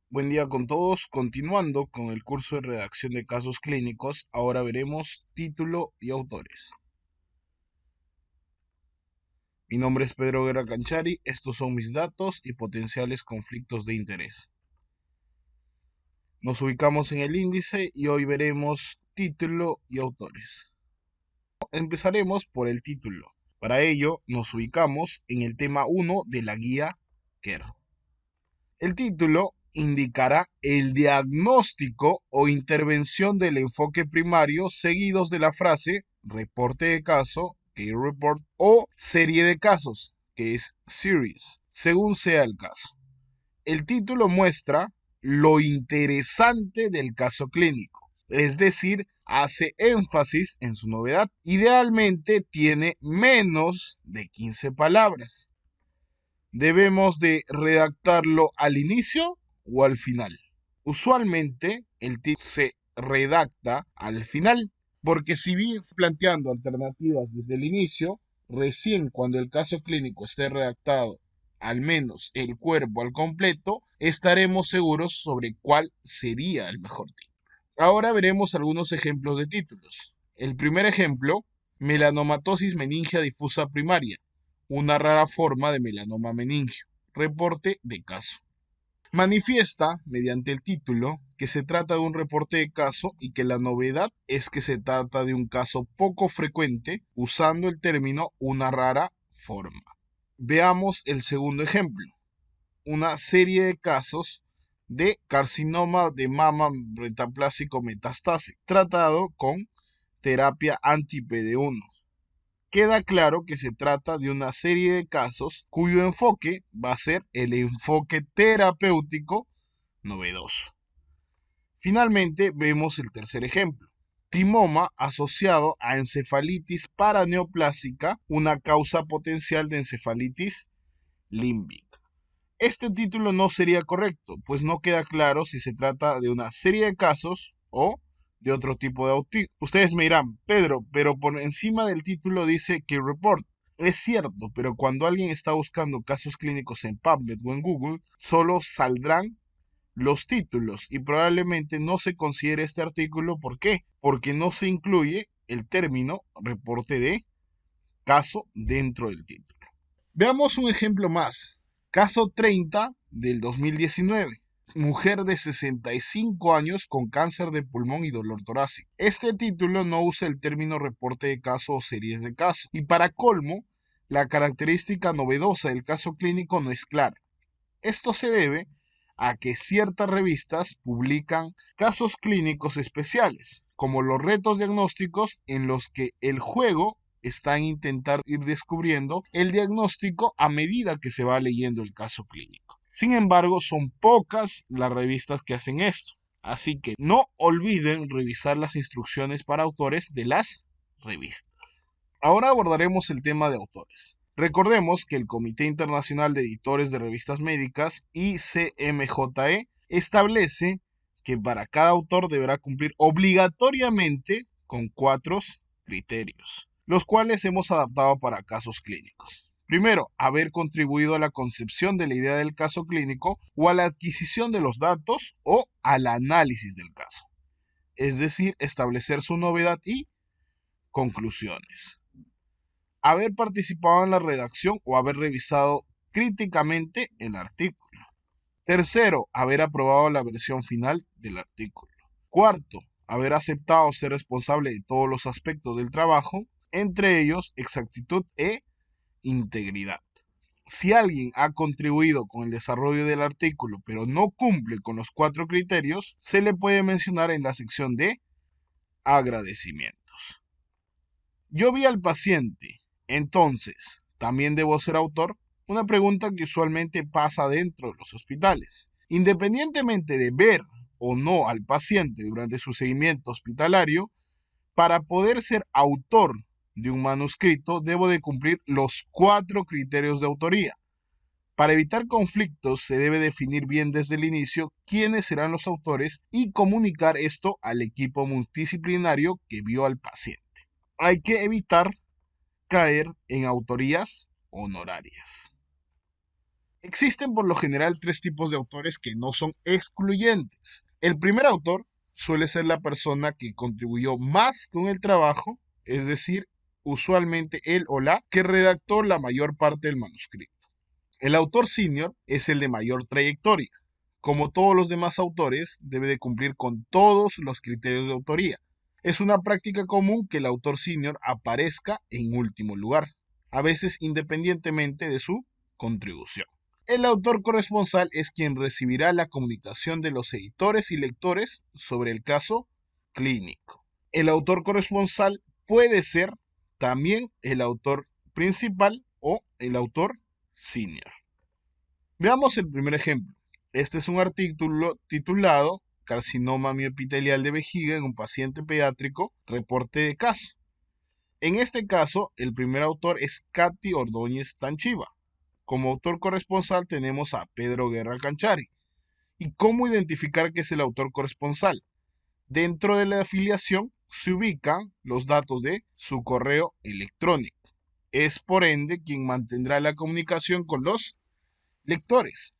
Buen día con todos. Continuando con el curso de redacción de casos clínicos, ahora veremos título y autores. Mi nombre es Pedro Guerra Canchari, estos son mis datos y potenciales conflictos de interés. Nos ubicamos en el índice y hoy veremos título y autores. Empezaremos por el título. Para ello, nos ubicamos en el tema 1 de la guía KER. El título indicará el diagnóstico o intervención del enfoque primario seguidos de la frase reporte de caso, case report, o serie de casos, que es series, según sea el caso. El título muestra lo interesante del caso clínico, es decir, hace énfasis en su novedad. Idealmente tiene menos de 15 palabras. Debemos de redactarlo al inicio o al final. Usualmente el título se redacta al final, porque si bien planteando alternativas desde el inicio, recién cuando el caso clínico esté redactado, al menos el cuerpo al completo, estaremos seguros sobre cuál sería el mejor título. Ahora veremos algunos ejemplos de títulos. El primer ejemplo, melanomatosis meningia difusa primaria, una rara forma de melanoma meningio. Reporte de caso. Manifiesta, mediante el título, que se trata de un reporte de caso y que la novedad es que se trata de un caso poco frecuente, usando el término una rara forma. Veamos el segundo ejemplo. Una serie de casos de carcinoma de mama metaplásico metastásico, tratado con terapia anti-PD1. Queda claro que se trata de una serie de casos cuyo enfoque va a ser el enfoque terapéutico novedoso. Finalmente, vemos el tercer ejemplo. Timoma asociado a encefalitis paraneoplásica, una causa potencial de encefalitis límbica. Este título no sería correcto, pues no queda claro si se trata de una serie de casos o de otro tipo de autismo. Ustedes me dirán, Pedro, pero por encima del título dice que report. Es cierto, pero cuando alguien está buscando casos clínicos en PubMed o en Google, solo saldrán los títulos y probablemente no se considere este artículo. ¿Por qué? Porque no se incluye el término reporte de caso dentro del título. Veamos un ejemplo más. Caso 30 del 2019. Mujer de 65 años con cáncer de pulmón y dolor torácico. Este título no usa el término reporte de caso o series de caso. Y para colmo, la característica novedosa del caso clínico no es clara. Esto se debe a que ciertas revistas publican casos clínicos especiales, como los retos diagnósticos en los que el juego está en intentar ir descubriendo el diagnóstico a medida que se va leyendo el caso clínico. Sin embargo, son pocas las revistas que hacen esto, así que no olviden revisar las instrucciones para autores de las revistas. Ahora abordaremos el tema de autores. Recordemos que el Comité Internacional de Editores de Revistas Médicas, ICMJE, establece que para cada autor deberá cumplir obligatoriamente con 4 criterios, los cuales hemos adaptado para casos clínicos. Primero, haber contribuido a la concepción de la idea del caso clínico o a la adquisición de los datos o al análisis del caso, es decir, establecer su novedad y conclusiones. Haber participado en la redacción o haber revisado críticamente el artículo. Tercero, haber aprobado la versión final del artículo. Cuarto, haber aceptado ser responsable de todos los aspectos del trabajo, entre ellos exactitud e integridad. Si alguien ha contribuido con el desarrollo del artículo pero no cumple con los 4 criterios, se le puede mencionar en la sección de agradecimientos. Yo vi al paciente, entonces, ¿también debo ser autor? Una pregunta que usualmente pasa dentro de los hospitales. Independientemente de ver o no al paciente durante su seguimiento hospitalario, para poder ser autor de un manuscrito, debo de cumplir los 4 criterios de autoría. Para evitar conflictos, se debe definir bien desde el inicio quiénes serán los autores y comunicar esto al equipo multidisciplinario que vio al paciente. Hay que evitar caer en autorías honorarias. Existen por lo general tres tipos de autores que no son excluyentes. El primer autor suele ser la persona que contribuyó más con el trabajo, es decir, usualmente él o la que redactó la mayor parte del manuscrito. El autor senior es el de mayor trayectoria. Como todos los demás autores, debe de cumplir con todos los criterios de autoría. Es una práctica común que el autor senior aparezca en último lugar, a veces independientemente de su contribución. El autor corresponsal es quien recibirá la comunicación de los editores y lectores sobre el caso clínico. El autor corresponsal puede ser también el autor principal o el autor senior. Veamos el primer ejemplo. Este es un artículo titulado Carcinoma mioepitelial de vejiga en un paciente pediátrico, reporte de caso. En este caso, el primer autor es Katy Ordóñez Tanchiva. Como autor corresponsal tenemos a Pedro Guerra Canchari. ¿Y cómo identificar que es el autor corresponsal? Dentro de la afiliación se ubican los datos de su correo electrónico. Es por ende quien mantendrá la comunicación con los lectores.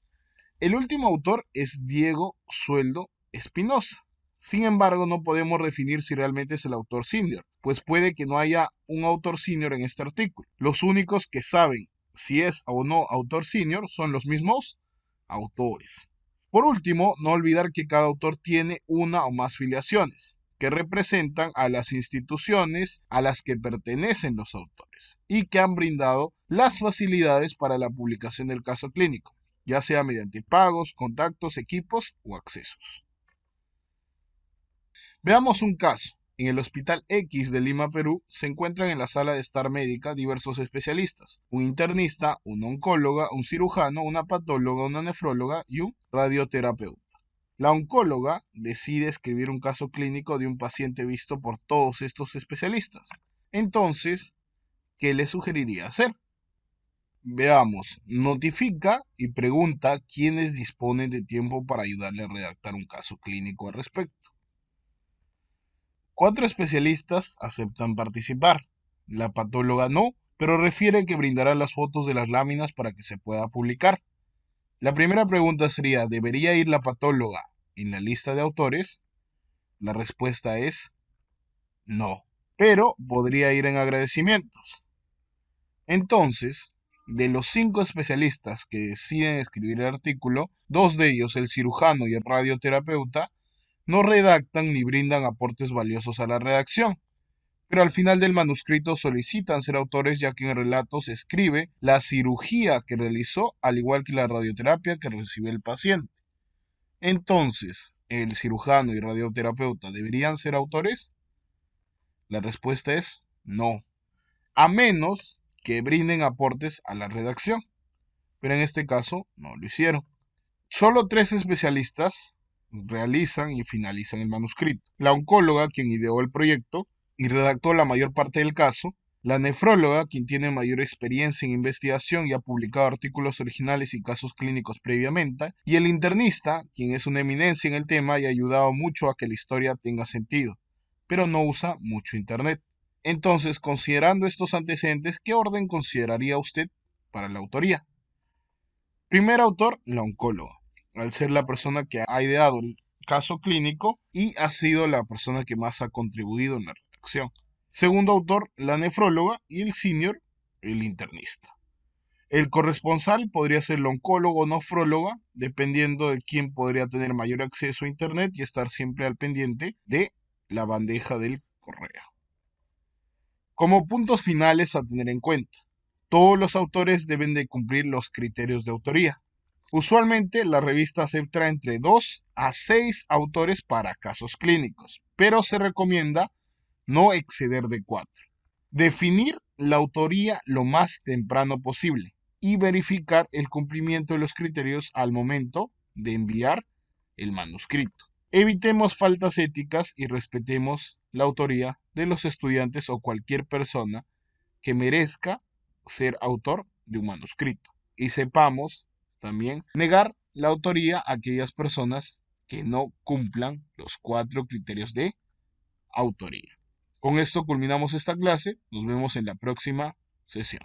El último autor es Diego Sueldo Espinosa. Sin embargo, no podemos definir si realmente es el autor senior, pues puede que no haya un autor senior en este artículo. Los únicos que saben si es o no autor senior son los mismos autores. Por último, no olvidar que cada autor tiene una o más filiaciones, que representan a las instituciones a las que pertenecen los autores y que han brindado las facilidades para la publicación del caso clínico, ya sea mediante pagos, contactos, equipos o accesos. Veamos un caso. En el Hospital X de Lima, Perú, se encuentran en la sala de estar médica diversos especialistas, un internista, una oncóloga, un cirujano, una patóloga, una nefróloga y un radioterapeuta. La oncóloga decide escribir un caso clínico de un paciente visto por todos estos especialistas. Entonces, ¿qué le sugeriría hacer? Veamos, notifica y pregunta quiénes disponen de tiempo para ayudarle a redactar un caso clínico al respecto. 4 especialistas aceptan participar. La patóloga no, pero refiere que brindará las fotos de las láminas para que se pueda publicar. La primera pregunta sería, ¿debería ir la patóloga en la lista de autores? La respuesta es no, pero podría ir en agradecimientos. Entonces, de los 5 especialistas que deciden escribir el artículo, 2 de ellos, el cirujano y el radioterapeuta, no redactan ni brindan aportes valiosos a la redacción, pero al final del manuscrito solicitan ser autores ya que en el relato se escribe la cirugía que realizó, al igual que la radioterapia que recibió el paciente. Entonces, ¿el cirujano y radioterapeuta deberían ser autores? La respuesta es no, a menos que brinden aportes a la redacción, pero en este caso no lo hicieron. Solo 3 especialistas realizan y finalizan el manuscrito. La oncóloga, quien ideó el proyecto y redactó la mayor parte del caso, la nefróloga, quien tiene mayor experiencia en investigación y ha publicado artículos originales y casos clínicos previamente, y el internista, quien es una eminencia en el tema y ha ayudado mucho a que la historia tenga sentido, pero no usa mucho internet. Entonces, considerando estos antecedentes, ¿qué orden consideraría usted para la autoría? Primer autor, la oncóloga, al ser la persona que ha ideado el caso clínico y ha sido la persona que más ha contribuido en la redacción. Segundo autor, la nefróloga, y el senior, el internista. El corresponsal podría ser la oncóloga o nefróloga, dependiendo de quién podría tener mayor acceso a internet y estar siempre al pendiente de la bandeja del correo. Como puntos finales a tener en cuenta, todos los autores deben de cumplir los criterios de autoría. Usualmente la revista acepta entre 2 a 6 autores para casos clínicos, pero se recomienda no exceder de 4. Definir la autoría lo más temprano posible y verificar el cumplimiento de los criterios al momento de enviar el manuscrito. Evitemos faltas éticas y respetemos la autoría de los estudiantes o cualquier persona que merezca ser autor de un manuscrito. Y sepamos también negar la autoría a aquellas personas que no cumplan los 4 criterios de autoría. Con esto culminamos esta clase. Nos vemos en la próxima sesión.